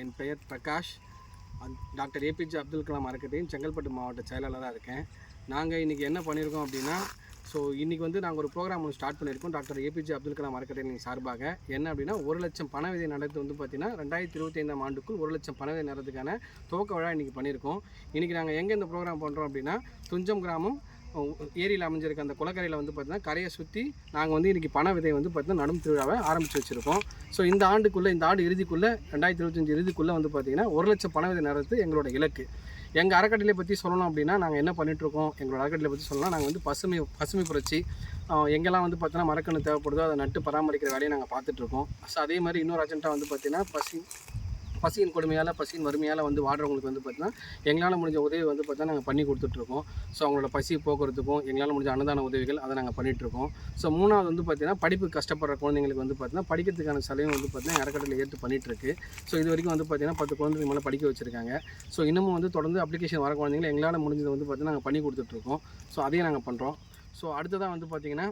என் பெயர் Prakash. Doctor APJ Abdul Kalam அறக்கட்டளையின் செங்கல்பட்டு மாவட்ட செயலாளராக இருக்கேன். நாங்கள் இன்றைக்கி என்ன பண்ணியிருக்கோம் அப்படின்னா, இன்றைக்கி நாங்கள் ஒரு ப்ரோக்ராம் ஒன்று ஸ்டார்ட் பண்ணியிருக்கோம் டாக்டர் ஏபிஜே அப்துல் கலாம் அறக்கட்டளையின் சார்பாக. என்ன அப்படின்னா, 1,00,000 பண விதை நடத்து பார்த்திங்கன்னா 2025ஆம் ஆண்டுக்குள் 1,00,000 பண விதை நடத்துக்கான துவக்க விழா இன்றைக்கி பண்ணியிருக்கோம். இன்றைக்கி நாங்கள் எங்கே இந்த ப்ரோக்ராம் பண்ணுறோம் அப்படின்னா, துஞ்சம் கிராமம் ஏரியில் அமைஞ்சிருக்க அந்த குளக்கரையில் பார்த்திங்கன்னா கரையை சுற்றி நாங்கள் இன்றைக்கி பண விதை பார்த்திங்கன்னா நடும் திருவிழாவை ஆரம்பித்து வச்சுருக்கோம். இந்த ஆண்டு இறுதிக்குள்ளே 2025 இறுதிக்குள்ளே பார்த்திங்கன்னா 1,00,000 பண விதை நடத்து எங்களோட இலக்கு. எங்கள் அறக்கட்டளை பற்றி சொல்லணும் அப்படின்னா, நாங்கள் என்ன பண்ணிகிட்ருக்கோம், எங்களோட அறக்கட்டளை பற்றி சொல்லலாம். நாங்கள் பசுமை புரட்சி எங்கெல்லாம் பார்த்தீங்கன்னா மரக்கன்று தேவைப்படுதோ அதை நட்டு பராமரிக்கிற வேலையை நாங்கள் பார்த்துட்ருக்கோம். அதே மாதிரி இன்னொரு அர்ஜென்ட்டாக பார்த்திங்கன்னா பசியின் கொடுமையால் பசியின் வறுமையால் வாடுறவங்களுக்கு பார்த்திங்கன்னா எங்களால் முடிஞ்ச உதவி பார்த்தீங்கன்னா நாங்கள் பண்ணி கொடுத்துட்ருக்கோம். அவங்களோட பசி போக்குறதுக்கும் எங்களால் முடிஞ்ச அன்னதான உதவிகள் அதை நாங்கள் பண்ணிகிட்ருக்கோம். மூணாவது பார்த்திங்கன்னா படிப்பு கஷ்டப்படுற குழந்தைங்களுக்கு பார்த்திங்கன்னா படிக்கிறதுக்கான செலவும் பார்த்திங்கன்னா அறக்கட்டளை ஏற்று பண்ணிகிட்ருக்கு. இது வரைக்கும் பார்த்திங்கன்னா 10 குழந்தைங்க மேலே படிக்க வச்சுருக்காங்க. இன்னமும் தொடர்ந்து அப்ளிகேஷன் வர குழந்தைங்களை எங்களால் முடிஞ்சதை பார்த்திங்கன்னா நாங்கள் பண்ணி கொடுத்துட்ருக்கோம். அதையும் நாங்கள் பண்ணுறோம். அடுத்ததாக பார்த்திங்கன்னா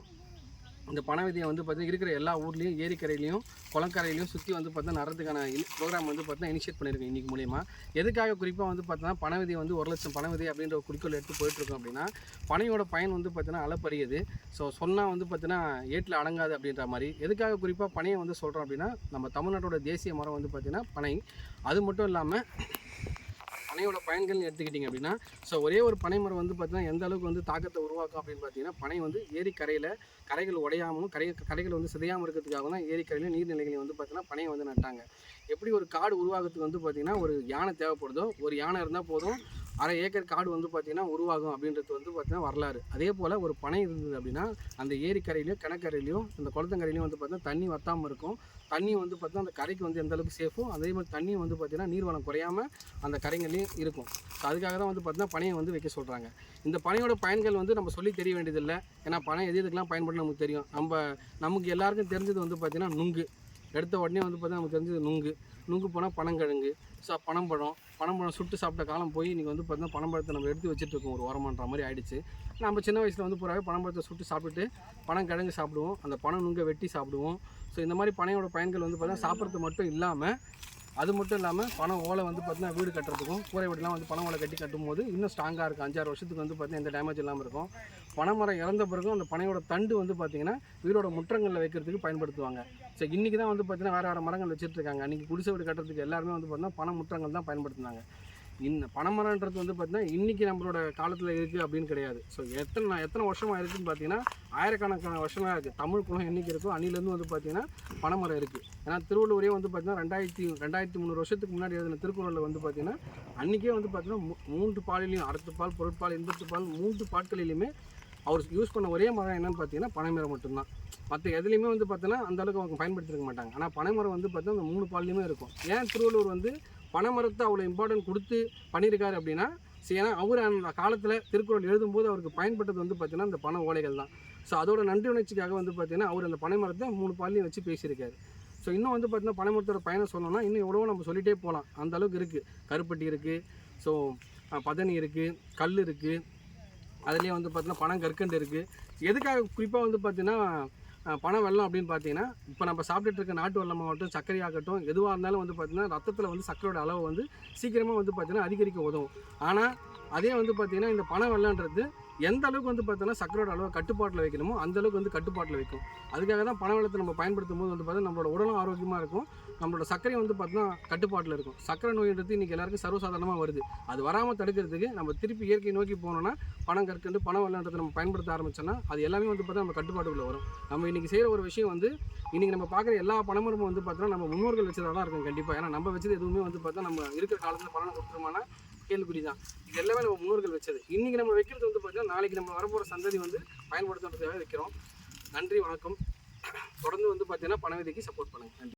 இந்த பண விதையை பார்த்திங்கன்னா இருக்கிற எல்லா ஊர்லேயும் ஏரிக்கரையிலையும் குளக்கரையிலையும் சுற்றி பார்த்திங்கன்னா நடுறதுக்கான ப்ரோக்ராம் பார்த்திங்கன்னா இனிஷியேட் பண்ணியிருக்கோம் இன்றைக்கி மூலிமா. எதுக்காக குறிப்பாக பார்த்தீங்கன்னா பண விதை 1,00,000 பண விதை அப்படின்ற ஒரு குறிக்கோள் எடுத்து போயிட்டுருக்கோம் அப்படின்னா, பனையோட பயன் பார்த்திங்கன்னா அளப்பரியது. சொன்னால் பார்த்திங்கன்னா ஏட்டில் அடங்காது அப்படின்ற மாதிரி. எதுக்காக குறிப்பாக பனையை சொல்கிறோம் அப்படின்னா, நம்ம தமிழ்நாட்டோட தேசிய மரம் பார்த்திங்கன்னா பனை. அது மட்டும் இல்லாமல் பனையோட பயன்கள்னு எடுத்துக்கிட்டிங்க அப்படின்னா, ஒரே ஒரு பனை மரம் பார்த்திங்கன்னா எந்த அளவுக்கு தாக்கத்தை உருவாக்கும் அப்படின்னு பார்த்தீங்கன்னா, பனை ஏரி கரைகள் உடையாமல் கரைகள் சிதையாமல் இருக்கிறதுக்காக தான் ஏரிக்கரையிலும் நீர்நிலைகளையும் பார்த்திங்கன்னா பனையை நட்டாங்க. எப்படி ஒரு காடு உருவாகிறதுக்கு பார்த்திங்கன்னா ஒரு யானை தேவைப்படுதோ, ஒரு யானை இருந்தால் போதும் 1/2 ஏக்கர் காடு பார்த்திங்கன்னா உருவாகும் அப்படின்றது பார்த்திங்கன்னா வரலாறு. அதே போல் ஒரு பனை இருந்தது அப்படின்னா அந்த ஏரிக்கரையிலையும் கிணக்கரையிலையும் அந்த குளத்தங்கரையிலையும் பார்த்திங்கன்னா தண்ணி வற்றாமல் இருக்கும். தண்ணி பார்த்திங்கன்னா அந்த கரைக்கு எந்த அளவுக்கு சேஃபும், அதே மாதிரி தண்ணியும் பார்த்திங்கன்னா நீர்வளம் குறையாமல் அந்த கரைகள்லையும் இருக்கும். அதுக்காக தான் பார்த்திங்கன்னா பனையை வைக்க சொல்கிறாங்க. இந்த பனையோட பயன்கள் நம்ம சொல்லி தெரிய வேண்டியதில்லை. ஏன்னா பனை எதுக்கெல்லாம் பயன்படும் நமக்கு தெரியும். நமக்கு எல்லாருக்கும் தெரிஞ்சது பார்த்திங்கன்னா நுங்கு. எடுத்த உடனே பார்த்திங்கன்னா நமக்கு தெரிஞ்சது நுங்கு போனால் பனங்கிழங்கு, பனம்பழம் சுட்டு சாப்பிட்ட காலம் போய் இன்றைக்கி பார்த்திங்கன்னா பனம்பழத்தை நம்ம எடுத்து வச்சுட்ருக்கோம் ஒரு உரமான்ற மாதிரி ஆகிடுச்சு. நம்ம சின்ன வயசில் பூராவே பனம்பழத்தை சுட்டு சாப்பிட்டுட்டு பனங்கிழங்கு சாப்பிடுவோம், அந்த பனம் நுங்கை வெட்டி சாப்பிடுவோம். இந்த மாதிரி பனையோட பயன்கள் பார்த்திங்கன்னா சாப்பிட்றது மட்டும் இல்லாமல், அது மட்டும் இல்லாமல் பனை ஓலை பார்த்திங்கன்னா வீடு கட்டுறதுக்கும் கூரை வீடுலாம் பனை ஓலை கட்டும் போது இன்னும் ஸ்ட்ராங்காக இருக்கும். 5-6 வருஷத்துக்கு பார்த்திங்கன்னா எந்த டேமேஜ் இல்லாமல் இருக்கும். பனைமரம் இறந்த பிறகும் அந்த பனையோட தண்டு பார்த்திங்கன்னா வீடோட முற்றங்களில் வைக்கிறதுக்கு பயன்படுத்துவாங்க. இன்றைக்கி தான் பார்த்திங்கன்னா வேறு மரங்கள் வச்சுட்ருக்காங்க. அன்றைக்கி குடிசை வீடு கட்டுறதுக்கு எல்லாருமே பார்த்திங்கன்னா பனை முற்றங்கள் தான் பயன்படுத்தினாங்க. பனைமரன்றது பார்த்திங்கன்னா இன்றைக்கி நம்மளோட காலத்தில் இருக்குது அப்படின்னு கிடையாது. எத்தனை வருஷமாக இருக்குதுன்னு பார்த்திங்கன்னா ஆயிரக்கணக்கான வருஷமாக இருக்குது. தமிழ் குலம் என்றைக்கு இருக்கோ அன்னிலேருந்து பார்த்திங்கன்னா பனைமரம் இருக்குது. ஏன்னா திருவள்ளுவரே பார்த்திங்கன்னா 2300 வருஷத்துக்கு முன்னாடி எழுதின திருக்குறளில் பார்த்திங்கன்னா அன்றைக்கே பார்த்திங்கன்னா 3 பாலிலையும் அறத்துப்பால், பொருட்பால், இன்பத்துப்பால் 3 பாட்களிலையுமே அவர் யூஸ் பண்ண ஒரே மரம் என்னென்னு பார்த்தீங்கன்னா பனைமரம் மட்டும்தான். மற்ற எதுலேயுமே பார்த்தீங்கன்னா அந்தளவுக்கு அவங்க பயன்படுத்திருக்க மாட்டாங்க. ஆனால் பனைமரம் பார்த்தீங்கன்னா அந்த 3 பால்லையுமே இருக்கும். ஏன் திருவள்ளுவர் பனைமரத்தை அவ்வளோ இம்பார்ட்டன்ட் கொடுத்து பண்ணியிருக்காரு அப்படின்னா, ஏன்னா அவர் அந்த காலத்தில் திருக்குறள் எழுதும்போது அவருக்கு பயன்பட்டது பார்த்தீங்கன்னா இந்த பனை ஓலைகள் தான். அதோட நன்றி உணர்ச்சிக்காக பார்த்தீங்கன்னா அவர் அந்த பனைமரத்தை 3 பால்லையும் வச்சு பேசியிருக்காரு. இன்னும் பார்த்தீங்கன்னா பனைமரத்தோட பயணம் சொல்லணும்னா இன்னும் எவ்வளவோ நம்ம சொல்லிகிட்டே போகலாம். அந்த அளவுக்கு இருக்குது. கருப்பட்டி இருக்குது, பதனி இருக்குது, கல் இருக்குது, அதுலேயே பார்த்தீங்கன்னா பனங்கற்கண்டு இருக்குது. எதுக்காக குறிப்பாக பார்த்தீங்கன்னா பனை வெல்லம் அப்படின்னு பார்த்தீங்கன்னா, இப்போ நம்ம சாப்பிட்டுட்டு இருக்க நாட்டு வெல்லமாகட்டும், சர்க்கரையாகட்டும், எதுவாக இருந்தாலும் பார்த்தீங்கன்னா ரத்தத்தில் சர்க்கரையோட அளவு சீக்கிரமாக பார்த்தீங்கன்னா அதிகரிக்க உதவும். ஆனால் அதே பார்த்தீங்கன்னா இந்த பனை வெல்லன்றது எந்த அளவுக்கு பார்த்தீங்கன்னா சர்க்கரையோட அளவு கட்டுப்பாட்டில் வைக்கணுமோ அந்த அளவுக்கு கட்டுப்பாட்டில் வைக்கும். அதுக்காக தான் பனை வெல்லத்தை நம்ம பயன்படுத்தும் போது பார்த்தீங்கன்னா நம்மளோட உடலும் ஆரோக்கியமாக இருக்கும், நம்மளோட சர்க்கரை பார்த்தீங்கன்னா கட்டுப்பாட்டில் இருக்கும். சர்க்கரை நோயின்றது இன்றைக்கி எல்லாருக்கும் சர்வசாதாரணமாக வருது. அது வராமல் தடுக்கிறதுக்கு நம்ம திருப்பி இயற்கை நோக்கி போனோம்னா பனங்கற்கண்டு, பனை வெல்லன்றதை நம்ம பயன்படுத்த ஆரம்பிச்சோன்னா அது எல்லாமே பார்த்தீங்கன்னா நம்ம கட்டுப்பாட்டுக்குள்ளே வரும். நம்ம இன்றைக்கி செய்கிற ஒரு விஷயம் இன்றைக்கி நம்ம பார்க்குற எல்லா பனைமரமும் பார்த்தீங்கன்னா நம்ம முன்னோர்கள் வச்சதாக தான் இருக்கும் கண்டிப்பாக. ஏன்னா நம்ம வச்சது எதுவுமே பார்த்தா நம்ம இருக்கிற காலத்தில் பலனை கொடுத்துருமானா கேள்விக்குறி தான். இது எல்லாமே நம்ம முன்னோர்கள் வச்சது. இன்றைக்கி நம்ம வைக்கிறது பார்த்தீங்கன்னா நாளைக்கு நம்ம வரப்போகிற சந்ததி பயன்படுத்துறதுக்காக வைக்கிறோம். நன்றி, வணக்கம். தொடர்ந்து பார்த்தீங்கன்னா பனை விதைக்கு சப்போர்ட் பண்ணுங்கள். நன்றி.